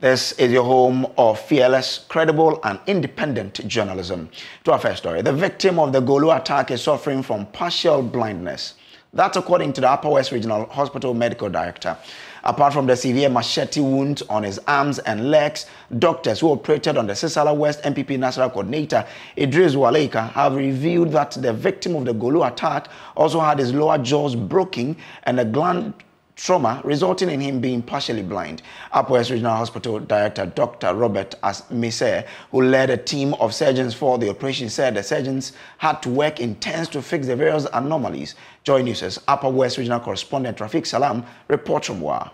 This is your home of fearless, credible, and independent journalism. To our first story, the victim of the Golu attack is suffering from partial blindness. That's according to the Upper West Regional Hospital Medical Director. Apart from the severe machete wound on his arms and legs, doctors who operated on the Sisala West MPP National Coordinator, Idris Waleika, have revealed that the victim of the Golu attack also had his lower jaws broken and a gland trauma, resulting in him being partially blind. Upper West Regional Hospital Director Dr. Robert Asmise, who led a team of surgeons for the operation, said the surgeons had to work intense to fix the various anomalies. Joy News' Upper West Regional Correspondent Rafiq Salam reports from Wa.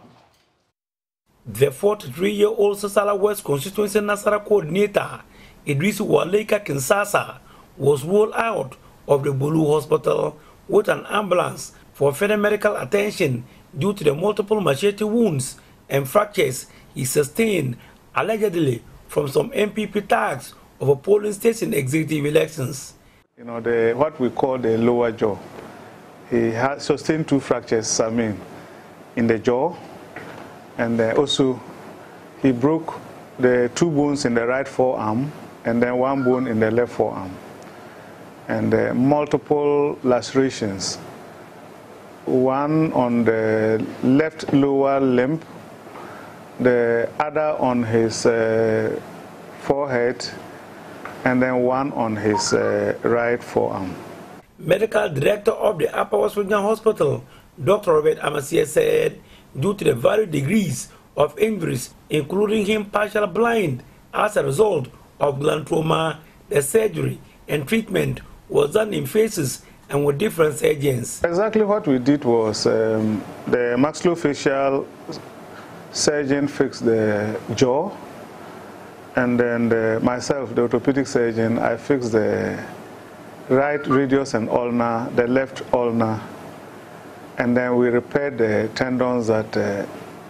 The 43-year-old Sisala West Constituency National Coordinator Idris Waleika Kinsasa was rolled out of the Bulu Hospital with an ambulance for further medical attention due to the multiple machete wounds and fractures he sustained allegedly from some MPP tags of a polling station executive elections. You know, what we call the lower jaw. He has sustained 2 fractures, in the jaw, and also he broke the 2 bones in the right forearm and then 1 bone in the left forearm, and multiple lacerations. One on the left lower limb, the other on his forehead, and then 1 on his right forearm. Medical Director of the Upper West Regional Hospital, Dr. Robert Amasia, said due to the varied degrees of injuries, including him partial blind as a result of gland trauma, the surgery and treatment was done in phases and with different surgeons. Exactly what we did was the maxillofacial surgeon fixed the jaw, and then myself, the orthopedic surgeon, I fixed the right radius and ulna, the left ulna, and then we repaired the tendons that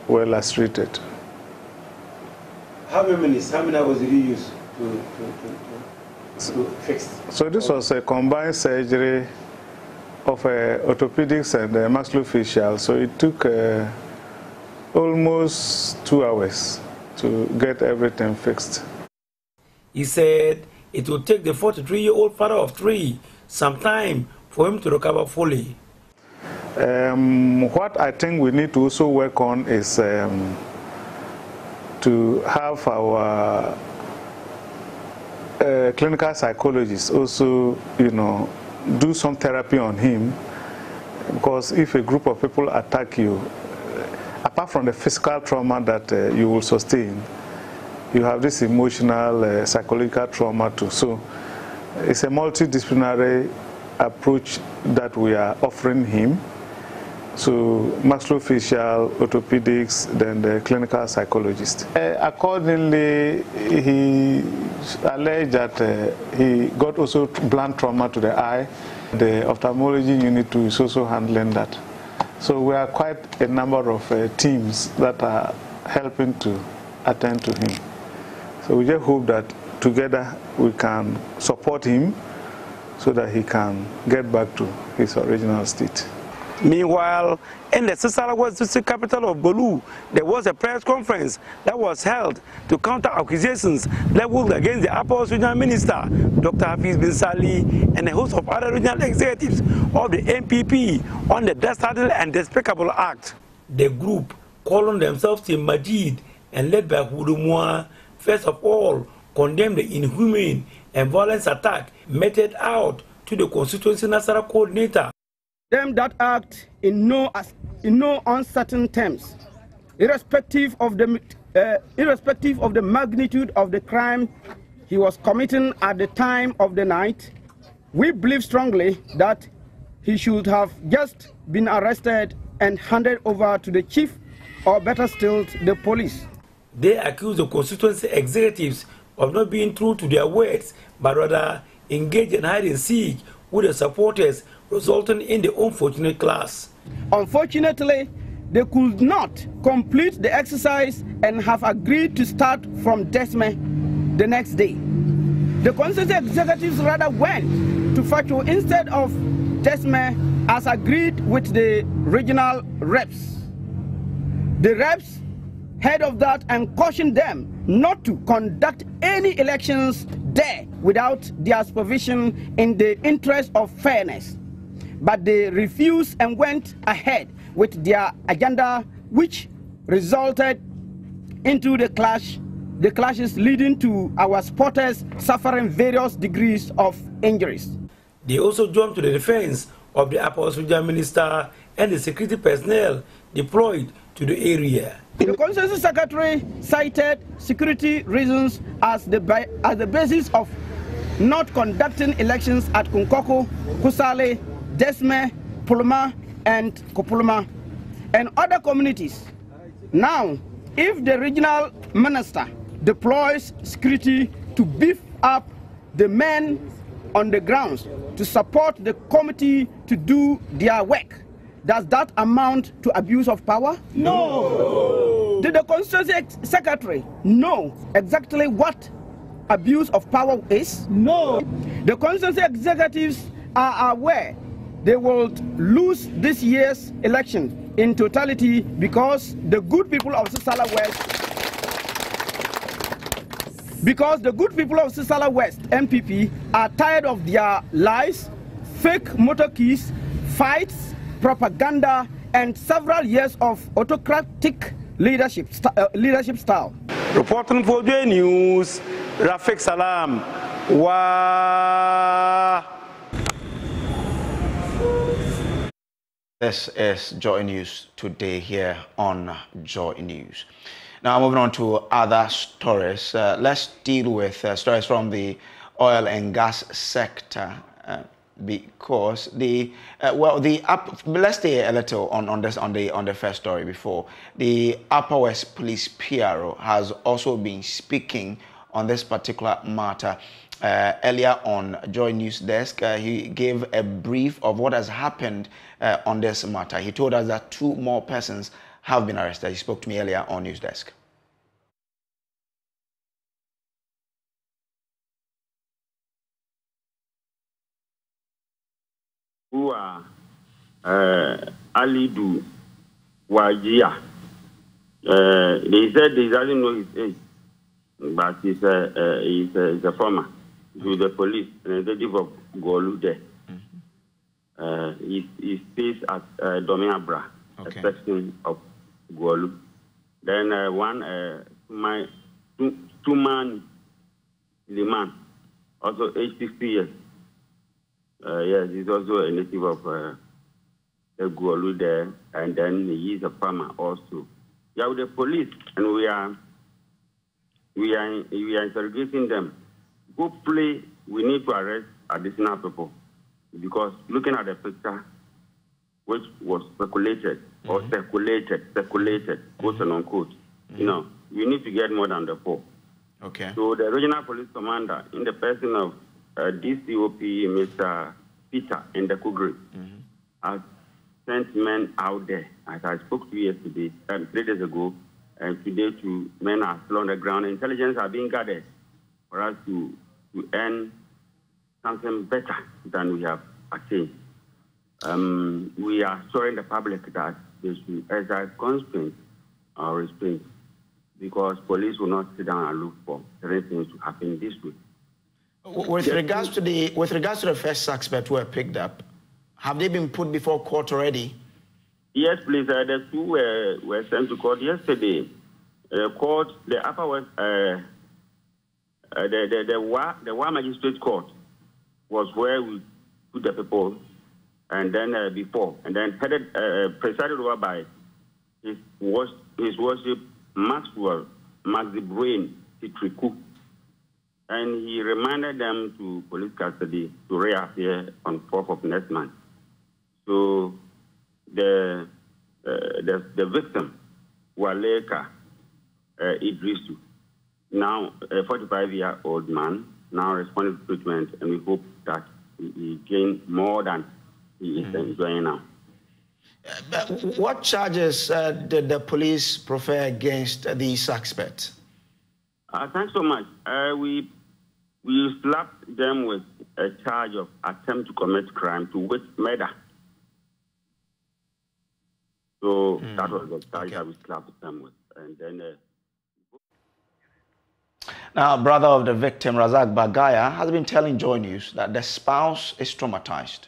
were lacerated. How many hours did you use to fix? So this was a combined surgery of orthopedics and maxillofacial, so it took almost 2 hours to get everything fixed. He said it would take the 43-year-old father of 3 some time for him to recover fully. What I think we need to also work on is to have our clinical psychologists also, do some therapy on him, because if a group of people attack you, apart from the physical trauma that you will sustain, you have this emotional, psychological trauma too. So it's a multidisciplinary approach that we are offering him. So maxillofacial, orthopedics, then the clinical psychologist. Accordingly, he alleged that he got also blunt trauma to the eye. The ophthalmology unit too is also handling that. So we are quite a number of teams that are helping to attend to him. So we just hope that together we can support him so that he can get back to his original state. Meanwhile, in the Sisala West District capital of Bolu, there was a press conference that was held to counter accusations leveled against the Upper West Regional Minister, Dr. Hafiz bin Sali, and a host of other regional executives of the MPP on the dastardly and despicable act. The group, calling themselves Team Majid and led by Hudumwa, first of all condemned the inhumane and violent attack meted out to the constituency national coordinator. Them that act in no uncertain terms, irrespective of the magnitude of the crime he was committing at the time of the night, we believe strongly that he should have just been arrested and handed over to the chief, or better still, the police. They accuse the constituency executives of not being true to their words, but rather engage in hide and seek with the supporters, resulting in the unfortunate class. Unfortunately, they could not complete the exercise and have agreed to start from Desme the next day. The constituency executives rather went to Fatu instead of Desme as agreed with the regional reps. The reps heard of that and cautioned them not to conduct any elections there without their supervision in the interest of fairness. But they refused and went ahead with their agenda, which resulted into the clashes leading to our supporters suffering various degrees of injuries. They also jumped to the defense of the Upper Regional Minister and the security personnel deployed to the area. The Constituency Secretary cited security reasons as the basis of not conducting elections at Kunkoko, Kusale, Desme, Puluma, and Kopuluma, and other communities. Now, if the regional minister deploys security to beef up the men on the grounds to support the committee to do their work, does that amount to abuse of power? No. Did the Constituency Secretary know exactly what abuse of power is? No. The Constituency executives are aware they will lose this year's election in totality because the good people of Sisala West, MPP, are tired of their lies, fake motor keys, fights, propaganda, and several years of autocratic leadership style. Reporting for Joy News, Rafik Salam. Wow. This is Joy News today here on Joy News. Now moving on to other stories. Let's deal with stories from the oil and gas sector because let's stay a little on the first story before. The Upper West Police PRO has also been speaking on this particular matter. Earlier on Joy News Desk, he gave a brief of what has happened on this matter. He told us that 2 more persons have been arrested. He spoke to me earlier on News Desk. Who are Alidu Wajia. They said he doesn't know his age, but he's a former. With the police, an executive of Golu there. He stays at Domiabra, a section of Golu. Then two-man Liman, also age 60 years. Yes, he's also a native of Golu there, and then he is a farmer also. Yeah, with the police, and we are interrogating them. Hopefully, we need to arrest additional people because looking at the picture, which was speculated or circulated, quote and unquote, you know, we need to get more than the 4. Okay. So the regional police commander, in the person of DCOP, Mr. Peter in the Kugri, has sent men out there. As I spoke to you yesterday, 3 days ago, and today, 2 men are still on the ground. Intelligence are being gathered for us to earn something better than we have attained. We are assuring the public that they should exercise constraint or restraint because police will not sit down and look for certain things to happen this way. With regards to the first suspect who were picked up, have they been put before court already? Yes, please. The 2 were sent to court yesterday. Court, the Upper West, the Wa Magistrate Court was where we put the people, and then headed, presided over by His Worship Maxwell Maxibrain Titriku, and he remanded them to police custody to reappear on 4th of next month. So the victim, Waleka Idrisu, now a 45-year-old man, now responding to treatment, and we hope that he gain more than he is enjoying now. What charges did the police prefer against these suspects? Thanks so much. We slapped them with a charge of attempt to commit crime to wit murder. So that was the charge that we slapped them with. And then... Now, brother of the victim, Razak Bagaya, has been telling Joy News that the spouse is traumatized.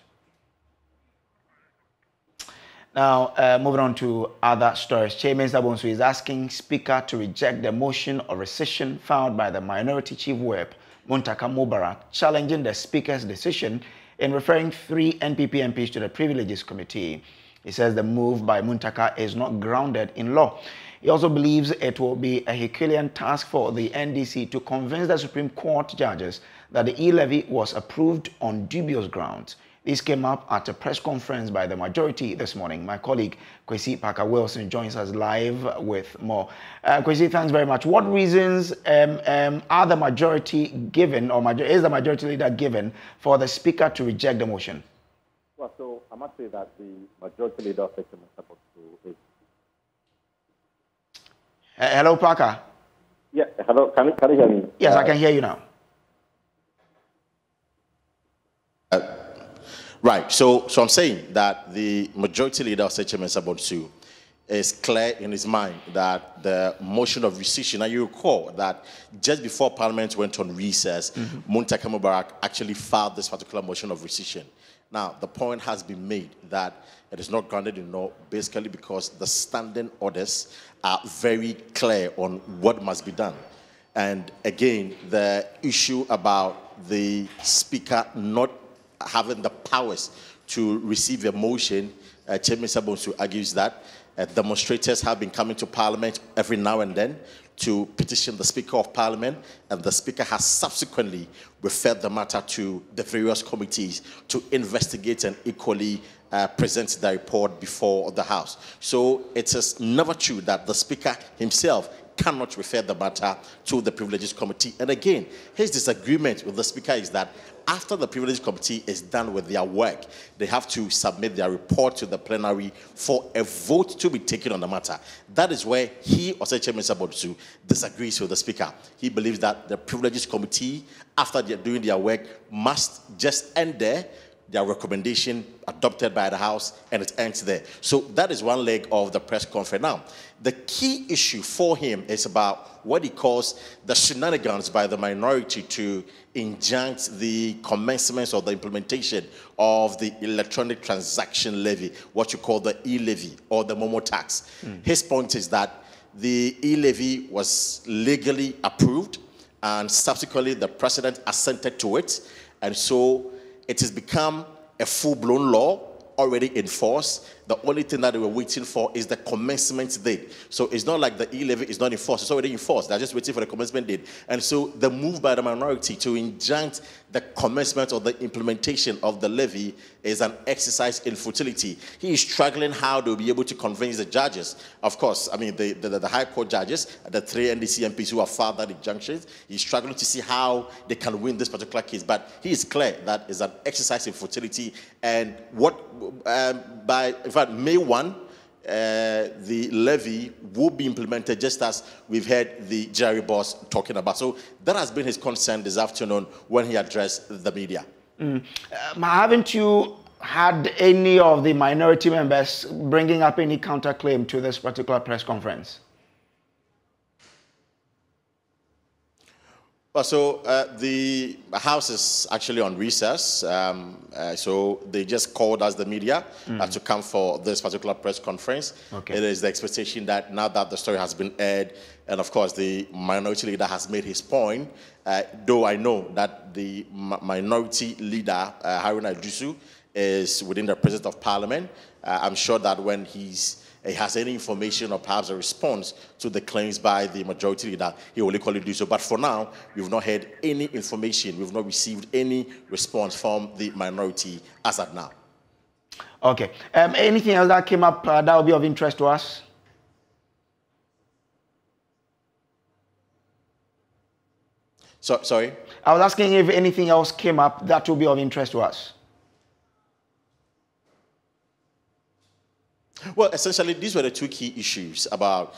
Now, moving on to other stories. Chairman Sabonsu is asking Speaker to reject the motion of rescission filed by the Minority Chief Whip, Muntaka Mubarak, challenging the Speaker's decision in referring 3 NPP MPs to the Privileges Committee. He says the move by Muntaka is not grounded in law. He also believes it will be a Herculean task for the NDC to convince the Supreme Court judges that the e-levy was approved on dubious grounds. This came up at a press conference by the majority this morning. My colleague, Kwesi Parker-Wilson, joins us live with more. Kwesi, thanks very much. What reasons are the majority given, or is the majority leader given, for the Speaker to reject the motion? Well, so I must say that the majority leader of the support to is... Hello, Parker. Yeah, hello. Can you hear me? Yes, I can hear you now. Right. So I'm saying that the majority leader of Chairman Sabonsu is clear in his mind that the motion of rescission, and you recall that just before Parliament went on recess, Muntaka Mubarak actually filed this particular motion of rescission. Now, the point has been made that it is not grounded in law, basically because the standing orders are very clear on what must be done. And again, the issue about the Speaker not having the powers to receive a motion, Chairman Sabonsu argues that demonstrators have been coming to Parliament every now and then to petition the Speaker of Parliament, and the Speaker has subsequently referred the matter to the various committees to investigate and equally present the report before the House. So it is never true that the Speaker himself cannot refer the matter to the Privileges Committee. And again, his disagreement with the Speaker is that after the Privileges Committee is done with their work, they have to submit their report to the plenary for a vote to be taken on the matter. That is where he, or Chairman Sabonsu, disagrees with the Speaker. He believes that the Privileges Committee, after they're doing their work, must just end there, their recommendation adopted by the House, and it ends there. So that is one leg of the press conference. Now, the key issue for him is about what he calls the shenanigans by the minority to injunct the commencement or the implementation of the electronic transaction levy, what you call the e-levy or the Momo tax. His point is that the e-levy was legally approved, and subsequently the president assented to it, and so it has become a full-blown law already in force. The only thing that they were waiting for is the commencement date. So it's not like the e-levy is not in force. It's already in force. They're just waiting for the commencement date. And so the move by the minority to injunct the commencement or the implementation of the levy is an exercise in futility. He is struggling how they'll be able to convince the judges. Of course, I mean, the High Court judges, the 3 NDC MPs who have filed that injunctions, he's struggling to see how they can win this particular case. But he is clear that is an exercise in futility. And what, in fact, May 1, the levy will be implemented just as we've heard the Jerry boss talking about. So that has been his concern this afternoon when he addressed the media. Haven't you had any of the minority members bringing up any counterclaim to this particular press conference? Well, so the House is actually on recess, so they just called us, the media, to come for this particular press conference. Okay. It is the expectation that now that the story has been aired, and of course the minority leader has made his point, though I know that the minority leader, Haruna Iddrisu, is within the President of Parliament. I'm sure that when he has any information or perhaps a response to the claims by the majority leader, he will equally do so. But for now, we've not had any information. We've not received any response from the minority as of now. Okay. Anything else that came up that will be of interest to us? Sorry? I was asking if anything else came up that will be of interest to us. Well, essentially, these were the 2 key issues about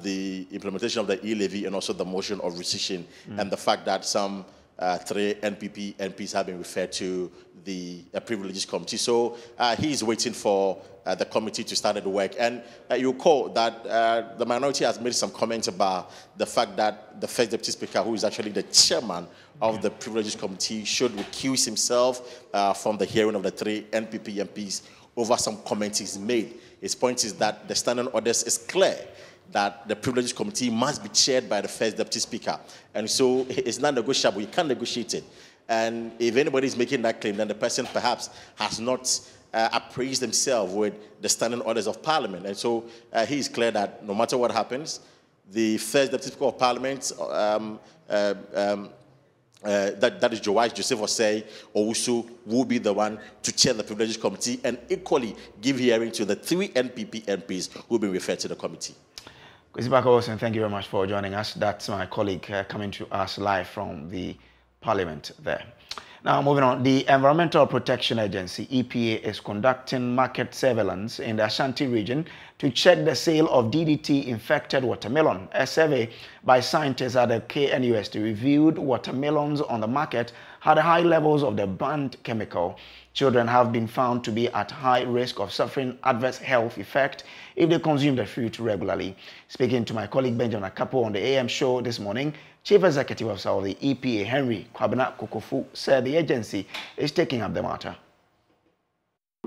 the implementation of the e-levy and also the motion of rescission, and the fact that some 3 NPP MPs have been referred to the Privileges Committee. So he is waiting for the committee to start the work. And you recall that the minority has made some comments about the fact that the first Deputy Speaker, who is actually the chairman of the Privileges Committee, should recuse himself from the hearing of the 3 NPP MPs over some comments he's made. His point is that the standing orders is clear that the Privileges Committee must be chaired by the first Deputy Speaker. And so it's not negotiable. You can't negotiate it. And if anybody is making that claim, then the person perhaps has not appraised himself with the standing orders of Parliament. And so he is clear that no matter what happens, the first Deputy Speaker of Parliament, that is Joseph Osei also will be the one to chair the Privileges Committee and equally give hearing to the 3 NPP MPs who will be referred to the committee. Kwesi, thank you very much for joining us. That's my colleague coming to us live from the Parliament there. Now, moving on, the Environmental Protection Agency, EPA, is conducting market surveillance in the Ashanti region to check the sale of DDT-infected watermelon. A survey by scientists at the KNUST reviewed watermelons on the market had high levels of the banned chemical. Children have been found to be at high risk of suffering adverse health effect if they consume the fruit regularly. Speaking to my colleague Benjamin Akapo on the AM show this morning, Chief Executive Officer of the EPA, Henry Kwabena Kokofu, said the agency is taking up the matter.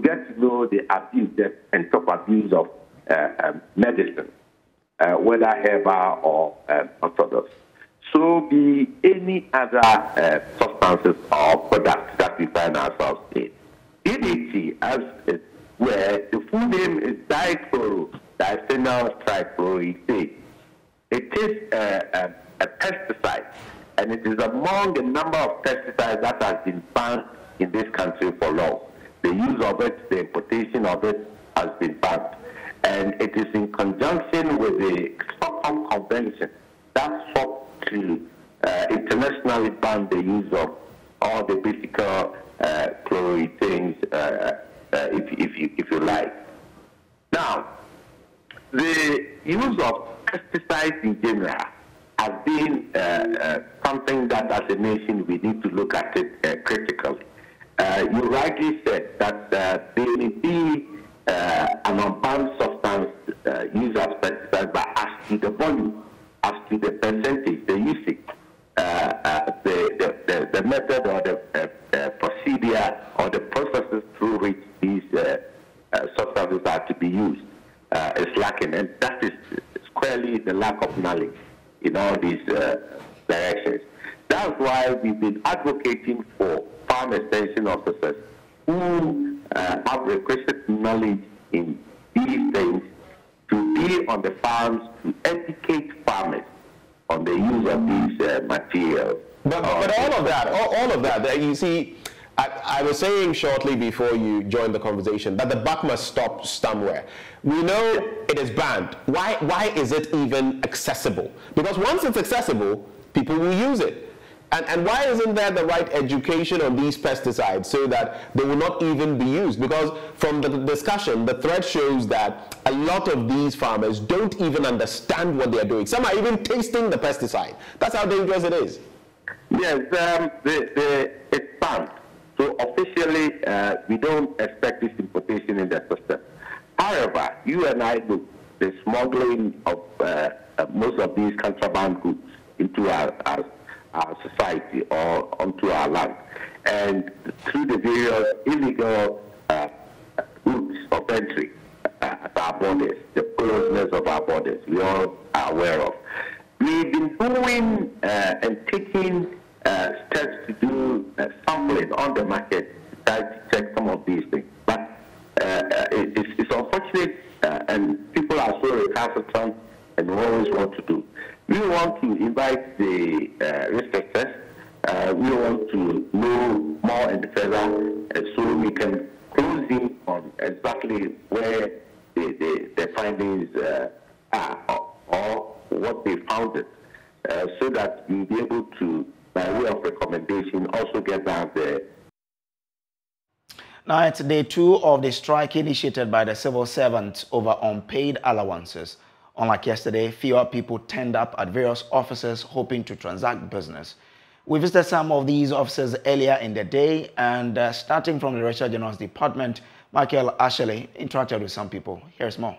Get to know the abuse and top abuse of medicine, whether herbal or orthodox. So be any other substances or products that we find ourselves in. DDT, as where the full name is diphenol trichloroethane. It is a pesticide, and it is among the number of pesticides that has been banned in this country for long. The use of it, the importation of it has been banned. And it is in conjunction with the Stockholm Convention that sought to internationally ban the use of all the basic chloroethanes, if you like. Now, the use of pesticides in general has been something that as a nation we need to look at it critically. You rightly said that there may be an unbanned substance used as pesticide, but as to the volume, as to the percentage, the usage, the method or the procedure or the processes through which these substances are to be used is lacking, and that is squarely the lack of knowledge in all these directions. That's why we've been advocating for farm extension officers who have requested knowledge in these things to be on the farms to educate farmers on the use of these materials. But all of that, you see, I was saying shortly before you joined the conversation that the buck must stop somewhere. We know it is banned. Why is it even accessible? Because once it's accessible, people will use it. And why isn't there the right education on these pesticides so that they will not even be used? Because from the discussion, the thread shows that a lot of these farmers don't even understand what they're doing. Some are even tasting the pesticide. That's how dangerous it is. Yes, it's banned. So officially, we don't expect this importation in the system. However, you and I know the smuggling of most of these contraband goods into our society or onto our land, and through the various illegal routes of entry at our borders, the closeness of our borders, we all are aware of. We've been doing and taking steps to do sampling on the market to try to check some of these things. But it's unfortunate, and people are so recalcitrant and always want to do. We want to invite the researchers. We want to know more and further so we can close in on exactly where the findings are or what they found it, so that we'll be able to, by way of recommendation, also get out there. Now, it's day 2 of the strike initiated by the civil servants over unpaid allowances. Unlike yesterday, fewer people turned up at various offices hoping to transact business. We visited some of these officers earlier in the day, and starting from the Registrar General's Department, Michael Ashley interacted with some people. Here's more.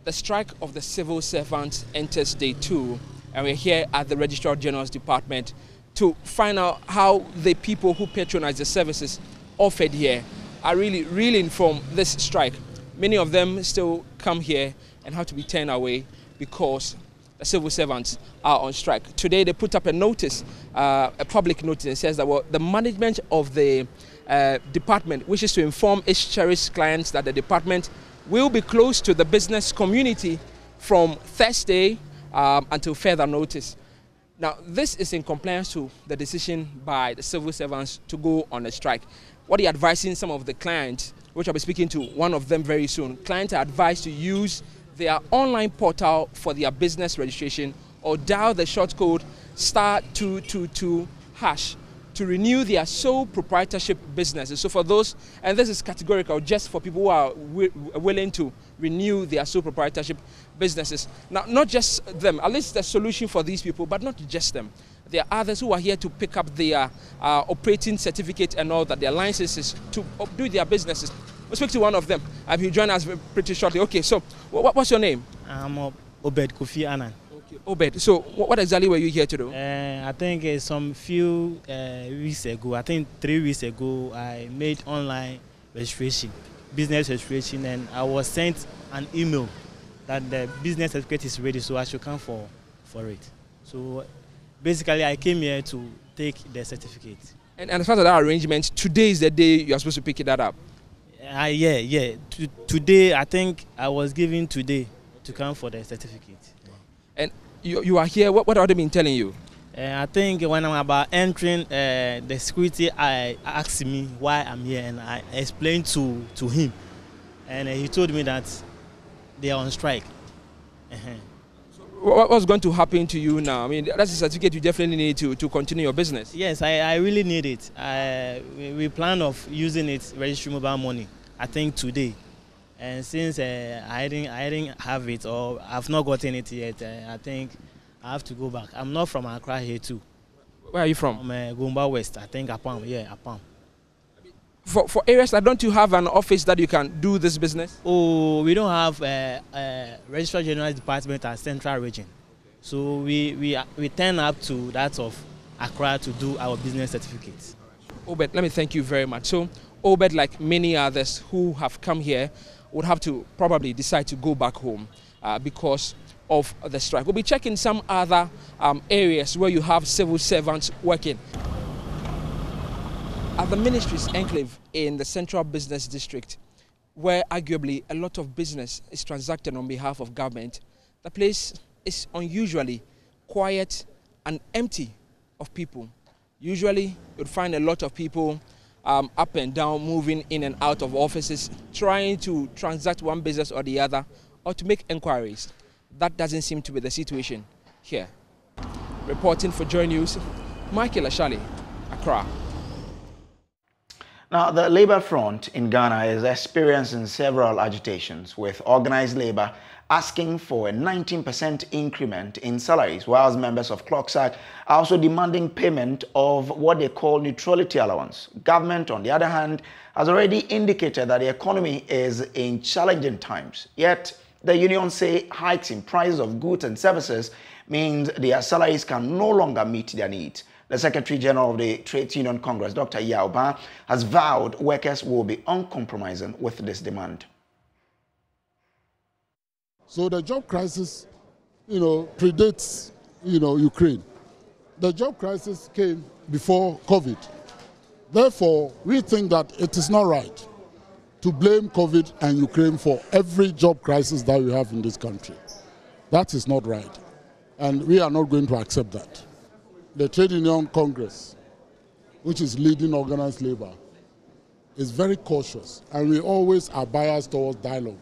The strike of the civil servants enters day 2, and we're here at the Registrar General's Department to find out how the people who patronize the services offered here are really reeling from this strike. Many of them still come here and have to be turned away because the civil servants are on strike. Today they put up a notice, a public notice, and says that the management of the department wishes to inform its cherished clients that the department will be closed to the business community from Thursday until further notice. Now, this is in compliance to the decision by the civil servants to go on a strike. What are you advising some of the clients, which I'll be speaking to one of them very soon? Clients are advised to use their online portal for their business registration or dial the short code *222# to renew their sole proprietorship businesses. So for those, and this is categorical just for people who are willing to renew their sole proprietorship businesses. Now, not just them, at least the solution for these people, but not just them. There are others who are here to pick up their operating certificate and all that, their licenses to do their businesses. We'll speak to one of them. He'll join us pretty shortly. Okay, so what's your name? I'm Obed Kofi Annan. Okay, Obed. So what exactly were you here to do? I think some few weeks ago, I think 3 weeks ago, I made online registration, business registration, and I was sent an email that the business certificate is ready, so I should come for it. So basically, I came here to take the certificate. And as part of that arrangement, today is the day you are supposed to pick that up? Yeah. Today, I think I was given today to come for the certificate. And you are here, what have they been telling you? I think when I'm about entering, the security asked me why I'm here, and I explained to him. And he told me that they are on strike. So what's going to happen to you now? I mean, that's a certificate you definitely need to continue your business. Yes, I really need it. We plan of using it, registering mobile money, I think today. And since I didn't have it, or I've not gotten it yet, I think I have to go back. I'm not from Accra here too. Where are you from? I'm Gomba West, I think Apam, yeah, Apam. For areas that don't you have an office that you can do this business? Oh, we don't have a Registrar General's Department at Central Region. So we turn up to that of Accra to do our business certificates. Obed, let me thank you very much. So Obed, like many others who have come here, would have to probably decide to go back home because of the strike. We'll be checking some other areas where you have civil servants working. At the ministry's enclave in the Central Business District, where arguably a lot of business is transacted on behalf of government, the place is unusually quiet and empty of people. Usually, you'd find a lot of people up and down, moving in and out of offices, trying to transact one business or the other, or to make inquiries. That doesn't seem to be the situation here. Reporting for Joy News, Michael Ashali, Accra. Now, the labor front in Ghana is experiencing several agitations, with organized labor asking for a 19% increment in salaries, whilst members of CLOCSAC are also demanding payment of what they call neutrality allowance. Government, on the other hand, has already indicated that the economy is in challenging times. Yet, the unions say hikes in prices of goods and services means their salaries can no longer meet their needs. The Secretary General of the Trades Union Congress, Dr. Yaoba, has vowed workers will be uncompromising with this demand. So the job crisis, predates, Ukraine. The job crisis came before COVID. Therefore, we think that it is not right to blame COVID and Ukraine for every job crisis that we have in this country. That is not right. And we are not going to accept that. The Trade Union Congress, which is leading organized labor, is very cautious, and we always are biased towards dialogue.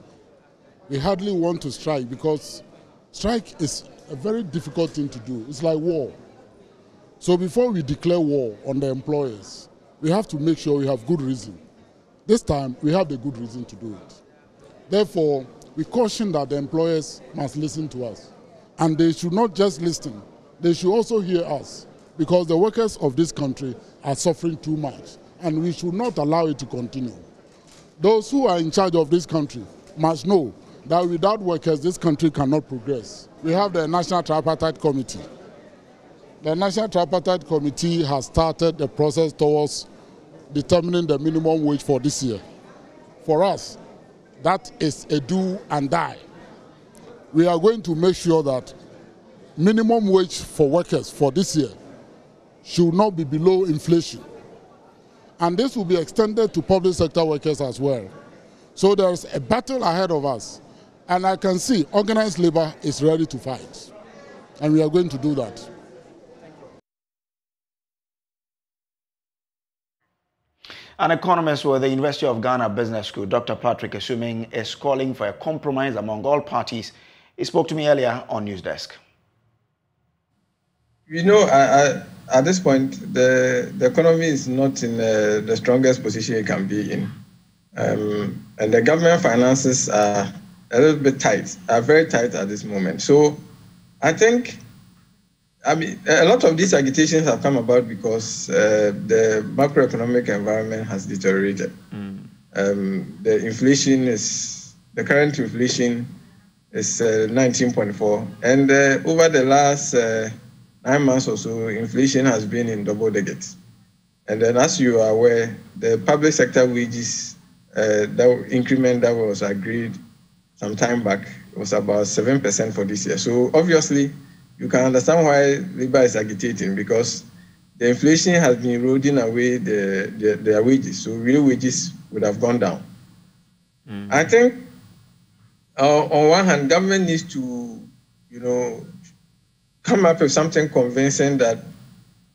We hardly want to strike because strike is a very difficult thing to do. It's like war. So before we declare war on the employers, we have to make sure we have good reason. This time, we have the good reason to do it. Therefore, we caution that the employers must listen to us. And they should not just listen. They should also hear us, because the workers of this country are suffering too much, and we should not allow it to continue. Those who are in charge of this country must know that without workers, this country cannot progress. We have the National Tripartite Committee. The National Tripartite Committee has started the process towards determining the minimum wage for this year. For us, that is a do and die. We are going to make sure that minimum wage for workers for this year should not be below inflation. And this will be extended to public sector workers as well. So there's a battle ahead of us. And I can see organized labor is ready to fight. And we are going to do that. An economist with the University of Ghana Business School, Dr. Patrick Assuming, is calling for a compromise among all parties. He spoke to me earlier on News Desk. You know, at this point, the economy is not in the strongest position it can be in. And the government finances are a little bit tight, are very tight at this moment. So I think, a lot of these agitations have come about because the macroeconomic environment has deteriorated. The inflation the current inflation is 19.4, and over the last 9 months or so, inflation has been in double digits. And then, as you are aware, the public sector wages, that increment that was agreed some time back was about 7% for this year. So obviously, you can understand why Labour is agitating, because the inflation has been eroding away their wages. So real wages would have gone down. I think, on one hand, government needs to, come up with something convincing that,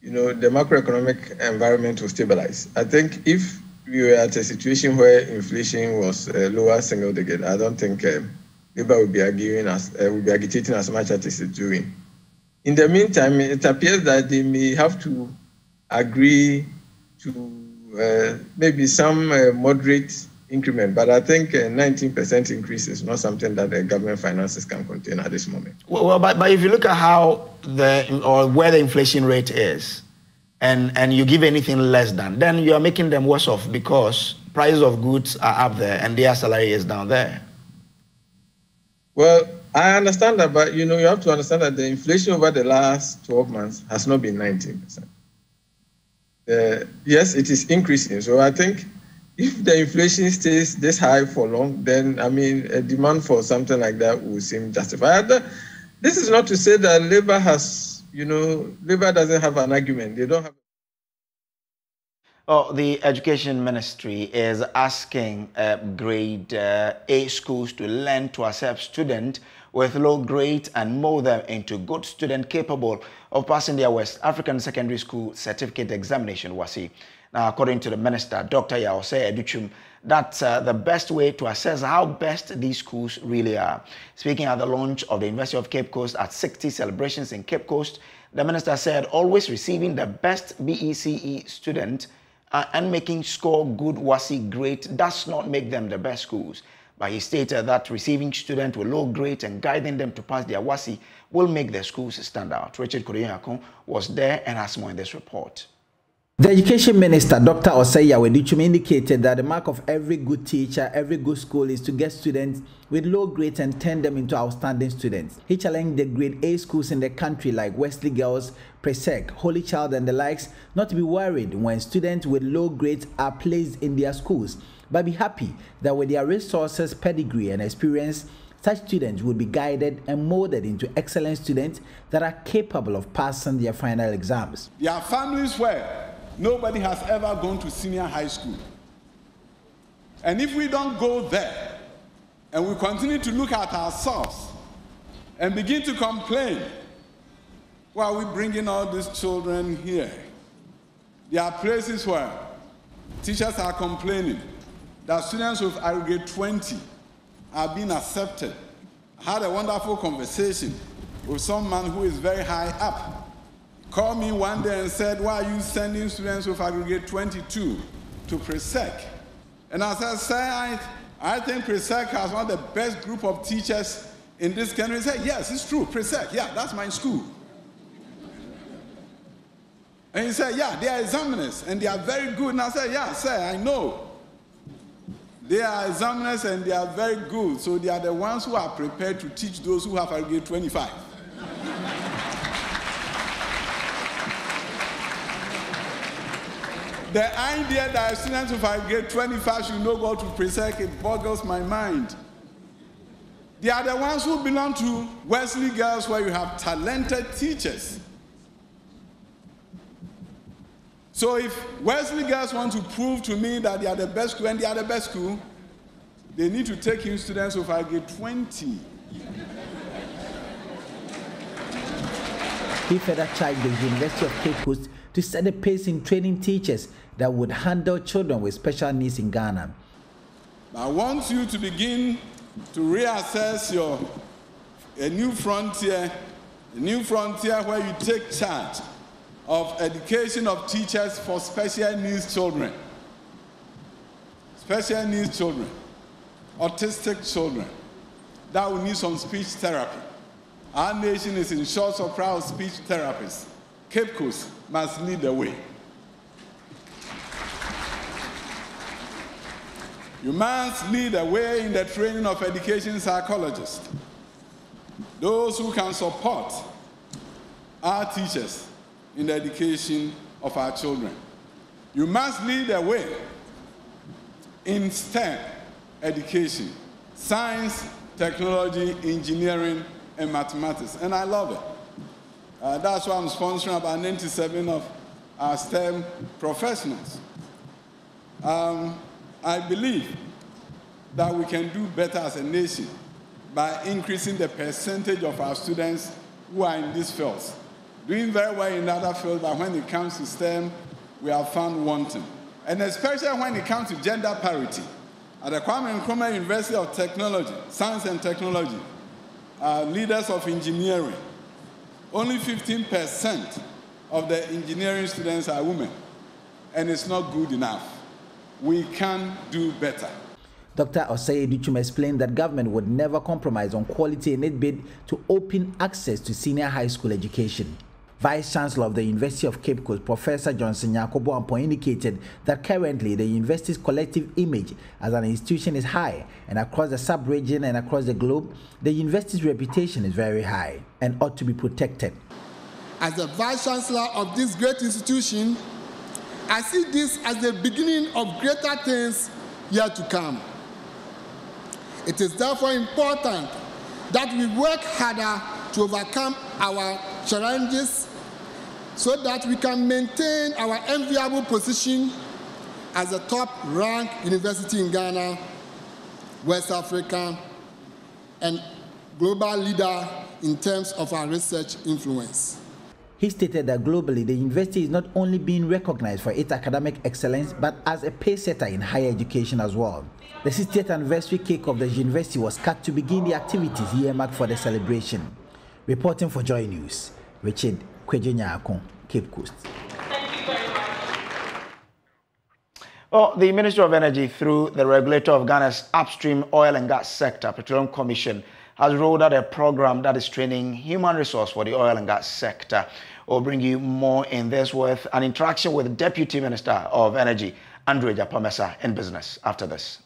the macroeconomic environment will stabilize. I think if we were at a situation where inflation was lower single digit, I don't think Labour would be agitating as much as it's doing. In the meantime, it appears that they may have to agree to maybe some moderate increment, but I think 19% increase is not something that the government finances can contain at this moment. Well, but if you look at how where the inflation rate is, and you give anything less than, then you are making them worse off because prices of goods are up there and their salary is down there. Well, I understand that, but you have to understand that the inflation over the last 12 months has not been 19%. Yes, it is increasing. So I think if the inflation stays this high for long, then a demand for something like that will seem justified. This is not to say that Labour has, Labour doesn't have an argument. They don't have. The Education Ministry is asking grade A schools to learn to accept students with low grades and mold them into good students capable of passing their West African Secondary School Certificate Examination, WASSCE. Now, according to the Minister, Dr. Yaose Educhum, that's the best way to assess how best these schools really are. Speaking at the launch of the University of Cape Coast at 60 celebrations in Cape Coast, the Minister said always receiving the best BECE student and making score good WASSCE grade does not make them the best schools. But he stated that receiving students with low grades and guiding them to pass their WASSCE will make their schools stand out. Richard Koryakon was there and has more in this report. The Education Minister, Dr. Osei Yaweduchum, indicated that the mark of every good teacher, every good school is to get students with low grades and turn them into outstanding students. He challenged the grade A schools in the country like Wesley Girls, Presec, Holy Child and the likes not to be worried when students with low grades are placed in their schools, but be happy that with their resources, pedigree and experience, such students will be guided and molded into excellent students that are capable of passing their final exams. There are families where nobody has ever gone to senior high school. And if we don't go there and we continue to look at ourselves and begin to complain, why are we bringing all these children here? There are places where teachers are complaining that students with aggregate 20 are being accepted. I had a wonderful conversation with someone who is very high up. Called me one day and said, why are you sending students with aggregate 22 to Presec? And I said, sir, I think Presec has one of the best group of teachers in this country. He said, yes, it's true, Presec, yeah, that's my school. And he said, yeah, they are examiners, and they are very good. And I said, yeah, sir, I know. They are examiners, and they are very good. So they are the ones who are prepared to teach those who have a grade 25. The idea that students who have grade 25 should know go to presec, it boggles my mind. They are the ones who belong to Wesley Girls, where you have talented teachers. So if Wesley Girls want to prove to me that they are the best school, and they are the best school, they need to take in students who have grade 20. He further charged the University of Cape Coast to set a pace in training teachers that would handle children with special needs in Ghana. I want you to begin to reassess a new frontier where you take charge of education of teachers for special needs children, autistic children that will need some speech therapy. Our nation is in short supply of speech therapists. Cape Coast must lead the way. You must lead the way in the training of education psychologists, those who can support our teachers in the education of our children. You must lead the way in STEM education, science, technology, engineering, and mathematics, and I love it. That's why I'm sponsoring about 97 of our STEM professionals. I believe that we can do better as a nation by increasing the percentage of our students who are in these fields. Doing very well in other fields, but when it comes to STEM, we are found wanting. And especially when it comes to gender parity. At the Kwame Nkrumah University of Technology, Science and Technology, leaders of engineering, only 15% of the engineering students are women, and it's not good enough. We can do better. Dr. Osei Duchum explained that government would never compromise on quality in its bid to open access to senior high school education. Vice Chancellor of the University of Cape Coast, Professor Johnson Yakobo-Ampon, indicated that currently the university's collective image as an institution is high, and across the sub-region and across the globe, the university's reputation is very high and ought to be protected. As the Vice Chancellor of this great institution, I see this as the beginning of greater things yet to come. It is therefore important that we work harder to overcome our challenges so that we can maintain our enviable position as a top-ranked university in Ghana, West Africa, and global leader in terms of our research influence. He stated that globally, the university is not only being recognized for its academic excellence, but as a pace-setter in higher education as well. The 60th anniversary cake of the university was cut to begin the activities earmarked for the celebration. Reporting for Joy News, Richard Kwejenyakon, Cape Coast. Thank you very much. Well, the Ministry of Energy, through the regulator of Ghana's upstream oil and gas sector, Petroleum Commission, has rolled out a program that is training human resource for the oil and gas sector. We'll bring you more in this with an interaction with Deputy Minister of Energy, Andrew Japamesa, in business after this.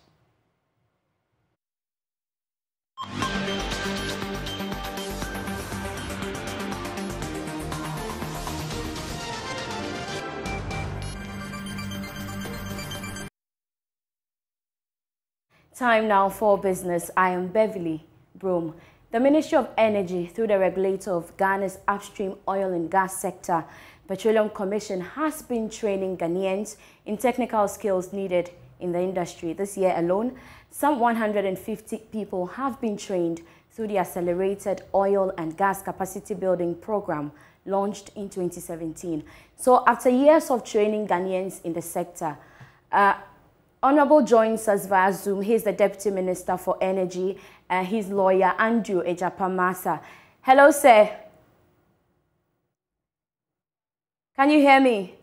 Time now for business. I am Beverly Broom. The Ministry of Energy, through the regulator of Ghana's upstream oil and gas sector, Petroleum Commission, has been training Ghanaians in technical skills needed in the industry. This year alone, some 150 people have been trained through the Accelerated Oil and Gas Capacity Building Program launched in 2017. So after years of training Ghanaians in the sector, Honorable joins us via Zoom. He's the Deputy Minister for Energy. He's lawyer Andrew Ejapamasa. Hello, sir. Can you hear me?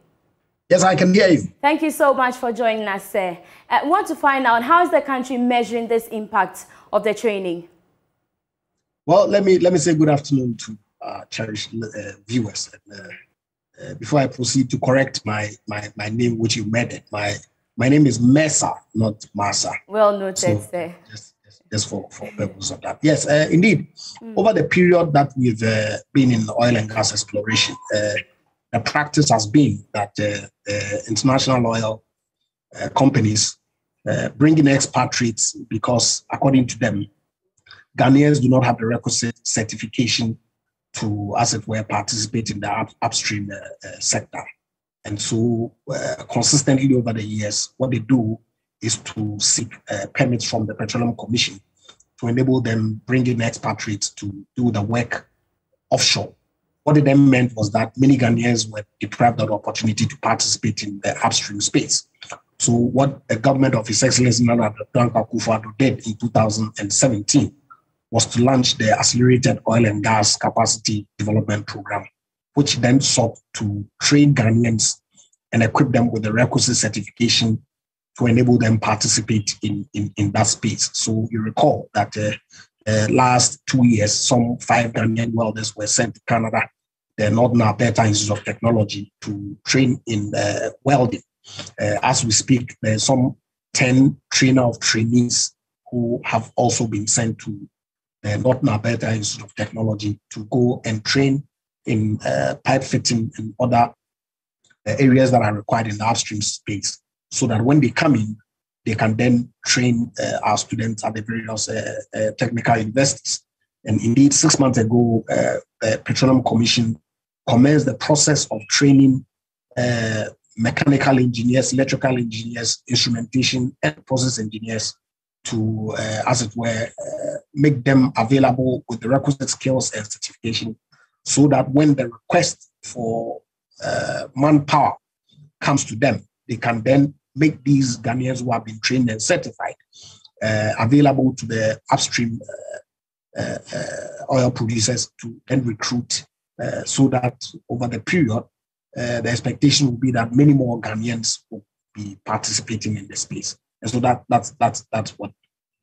Yes, I can hear you. Thank you so much for joining us, sir. I want to find out, how is the country measuring this impact of the training? Well, let me say good afternoon to cherished viewers before I proceed, to correct my name, which you made it. My name is Mesa, not Masa. Well noted, so sir. Just for purpose of that. Yes, indeed. Over the period that we've been in oil and gas exploration, the practice has been that international oil companies bring in expatriates because, according to them, Ghanaians do not have the requisite certification to, as it were, participate in the upstream sector. And so consistently over the years, what they do is to seek permits from the Petroleum Commission to enable them bring in expatriates to do the work offshore. What it then meant was that many Ghanaians were deprived of the opportunity to participate in the upstream space. So what the government of His Excellency Nana Akufo-Addo did in 2017 was to launch the Accelerated Oil and Gas Capacity Development Program, which then sought to train Ghanaians and equip them with the requisite certification to enable them participate in that space. So you recall that last 2 years, some 5 Ghanaian welders were sent to Canada, the Northern Alberta Institute of Technology, to train in welding. As we speak, there's some 10 trainer of trainees who have also been sent to the Northern Alberta Institute of Technology to go and train in pipe fitting and other areas that are required in the upstream space, so that when they come in, they can then train our students at the various technical universities. And indeed, 6 months ago, the Petroleum Commission commenced the process of training mechanical engineers, electrical engineers, instrumentation, and process engineers to, as it were, make them available with the requisite skills and certification, so that when the request for manpower comes to them, they can then make these Ghanaians who have been trained and certified available to the upstream oil producers to then recruit, so that over the period, the expectation will be that many more Ghanaians will be participating in the space. And so that's what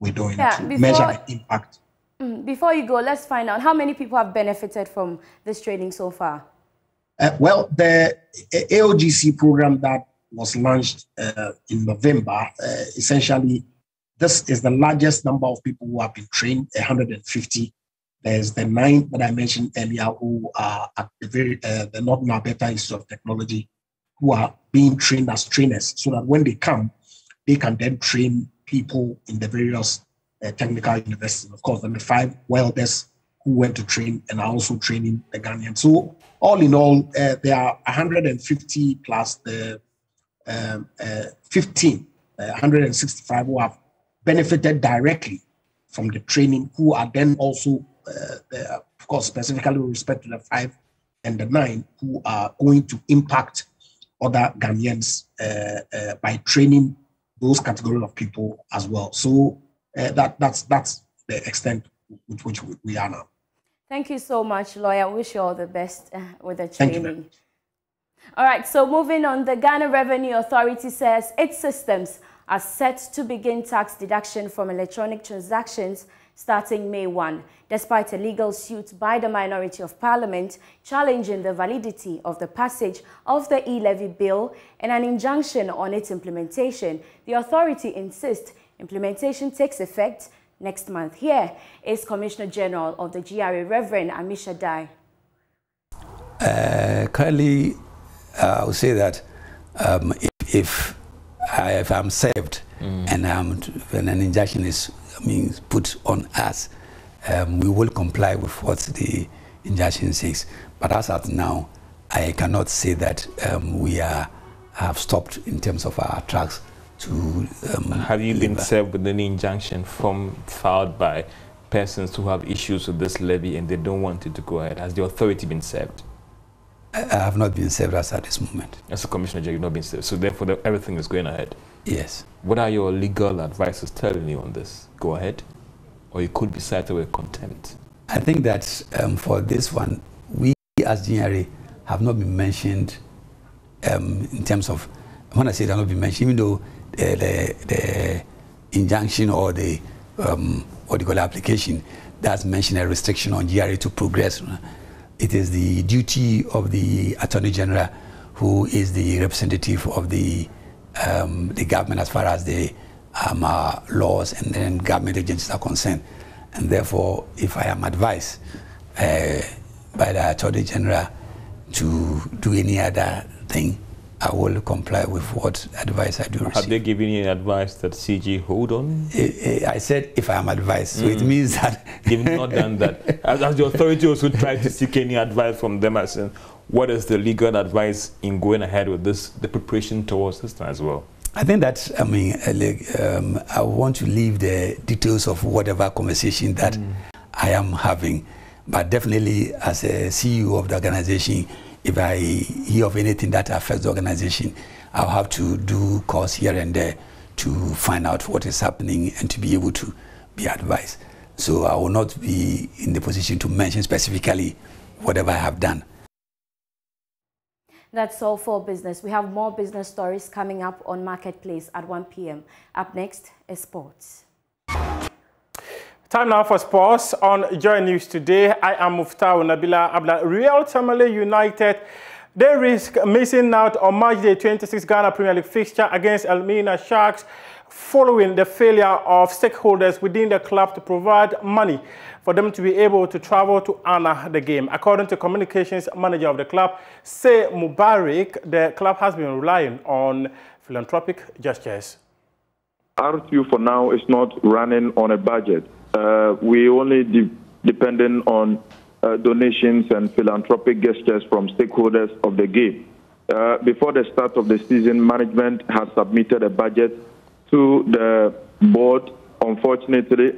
we're doing to measure the impact. Before you go, let's find out how many people have benefited from this training so far. Well, the AOGC program that was launched in November, essentially, this is the largest number of people who have been trained, 150. There's the 9 that I mentioned earlier who are at the Northern Alberta Institute of Technology, who are being trained as trainers, so that when they come, they can then train people in the various technical universities. Of course, then the 5 welders who went to train and are also training the Ghanaians. So all in all, there are 150 plus the 165 who have benefited directly from the training, who are then also, of course, specifically with respect to the 5 and the 9, who are going to impact other Ghanaians by training those categories of people as well. So that's the extent with which we are now. Thank you so much, Lawyer. Wish you all the best with the training. All right, so moving on, the Ghana Revenue Authority says its systems are set to begin tax deduction from electronic transactions starting May 1, despite a legal suit by the Minority of Parliament challenging the validity of the passage of the e-levy bill and an injunction on its implementation. The authority insists implementation takes effect next month. Here is Commissioner General of the GRA, Reverend Amisha Dai. Currently, I would say that if I'm served and when an injunction is put on us, we will comply with what the injunction says. But as of now, I cannot say that we have stopped in terms of our tracks. Have you been served with any injunction filed by persons who have issues with this levy and they don't want it to go ahead? Has the authority been served? I have not been served as at this moment. As a Commissioner, you've not been served. So therefore, everything is going ahead? Yes. What are your legal advisors telling you on this? Go ahead? Or you could be cited with contempt? I think that for this one, we as GRA have not been mentioned in terms of, when I say they have not been mentioned, even though the injunction or the what do you call application that's mentioned a restriction on GRA to progress. it is the duty of the Attorney General, who is the representative of the government as far as the laws and then government agencies are concerned. And therefore, if I am advised by the Attorney General to do any other thing, I will comply with what advice I do receive. Have they given you advice that CG hold on? I said if I am advised, so it means that... You've not done that. As the authority also tried to seek any advice from them, as in, what is the legal advice in going ahead with this, the preparation towards this as well? I think that, I mean, I want to leave the details of whatever conversation that I am having. But definitely, as a CEO of the organization, if I hear of anything that affects the organization, I'll have to do calls here and there to find out what is happening and to be able to be advised. So I will not be in the position to mention specifically whatever I have done. That's all for business. We have more business stories coming up on Marketplace at 1 p.m. Up next is sports. Time now for sports on Joy News today. I am Muftau Nabila Abla. Real Tamale United, they risk missing out on March Day 26 Ghana Premier League fixture against Elmina Sharks following the failure of stakeholders within the club to provide money for them to be able to travel to honor the game. According to communications manager of the club, Say Mubarak, the club has been relying on philanthropic gestures. RTU for now is not running on a budget. We only dependent on donations and philanthropic gestures from stakeholders of the game. Before the start of the season, management has submitted a budget to the board. Unfortunately,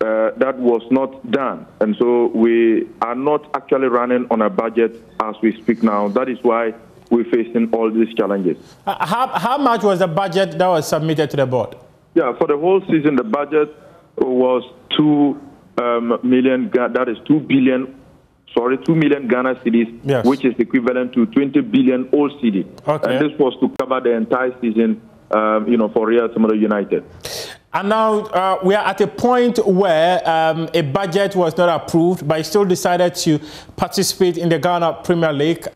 that was not done. And so we are not actually running on a budget as we speak now. That is why we're facing all these challenges. How much was the budget that was submitted to the board? Yeah, for the whole season, the budget was 2 million, that is 2 million Ghana cedis, yes, which is equivalent to 20 billion old cedi. Okay. And this was to cover the entire season, for Real Tamale United. And now we are at a point where a budget was not approved, but you still decided to participate in the Ghana Premier League.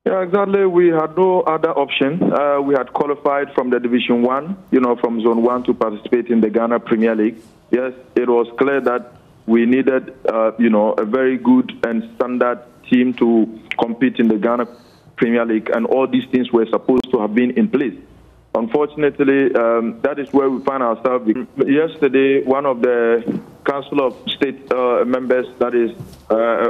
Yeah, exactly. We had no other option. We had qualified from the Division 1, from Zone 1 to participate in the Ghana Premier League. Yes, it was clear that we needed, a very good and standard team to compete in the Ghana Premier League, and all these things were supposed to have been in place. Unfortunately, that is where we find ourselves. Yesterday, one of the Council of State members, that is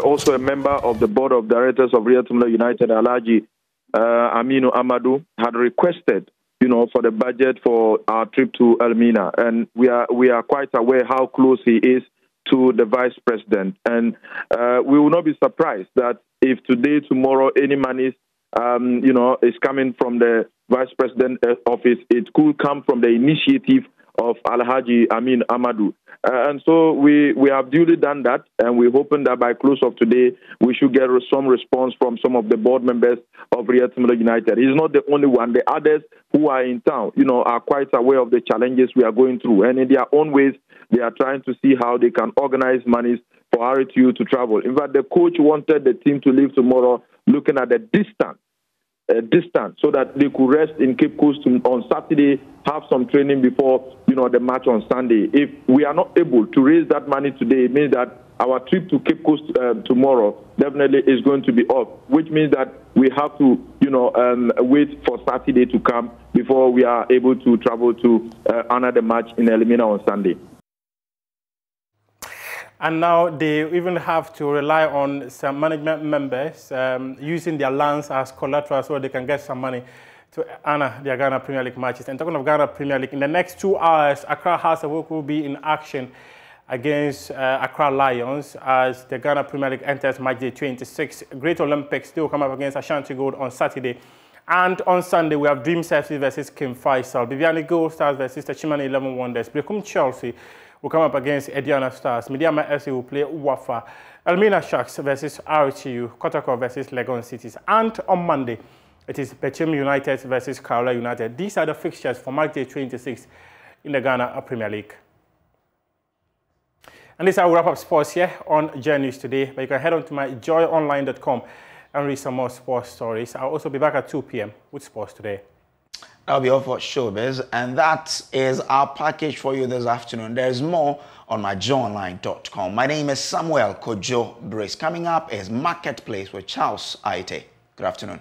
also a member of the Board of Directors of Real Tamale United, Alhaji Aminu Amadou, had requested, for the budget for our trip to Elmina. And we are quite aware how close he is to the Vice President. And we will not be surprised that if today, tomorrow, any money is coming from the Vice President's office, it could come from the initiative of Alhaji Amin Amadou. And so we have duly done that, and we're hoping that by close of today, we should get some response from some of the board members of Real Tamale United. He's not the only one. The others who are in town, are quite aware of the challenges we are going through. And in their own ways, they are trying to see how they can organize monies for RTU to travel. In fact, the coach wanted the team to leave tomorrow looking at the distance, so that they could rest in Cape Coast on Saturday, have some training before the match on Sunday. If we are not able to raise that money today, it means that our trip to Cape Coast tomorrow definitely is going to be off, which means that we have to wait for Saturday to come before we are able to travel to honor the match in Elmina on Sunday. And now they even have to rely on some management members using their lands as collateral so they can get some money to honor their Ghana Premier League matches. And talking of Ghana Premier League, in the next 2 hours, Accra House of Oak will be in action against Accra Lions as the Ghana Premier League enters match day 26. Great Olympics, they will come up against Ashanti Gold on Saturday. And on Sunday, we have Dreams FC versus Kim Faisal, Bibiani Gold Stars versus Tachimani 11 Wonders, Brekum Chelsea will come up against Ediana Stars. Mediama FC will play Wafa. Elmina Sharks versus RTU. Kotoko versus Legon Cities. And on Monday, it is Bechim United versus Kaola United. These are the fixtures for match day 26 in the Ghana Premier League. And this is how we wrap up sports here on Joy News today. But you can head on to my joyonline.com and read some more sports stories. I'll also be back at 2 p.m. with Sports Today. That'll be all for Showbiz, and that is our package for you this afternoon. There's more on my joyonline.com. My name is Samuel Kojo Brace. Coming up is Marketplace with Charles Aite. Good afternoon.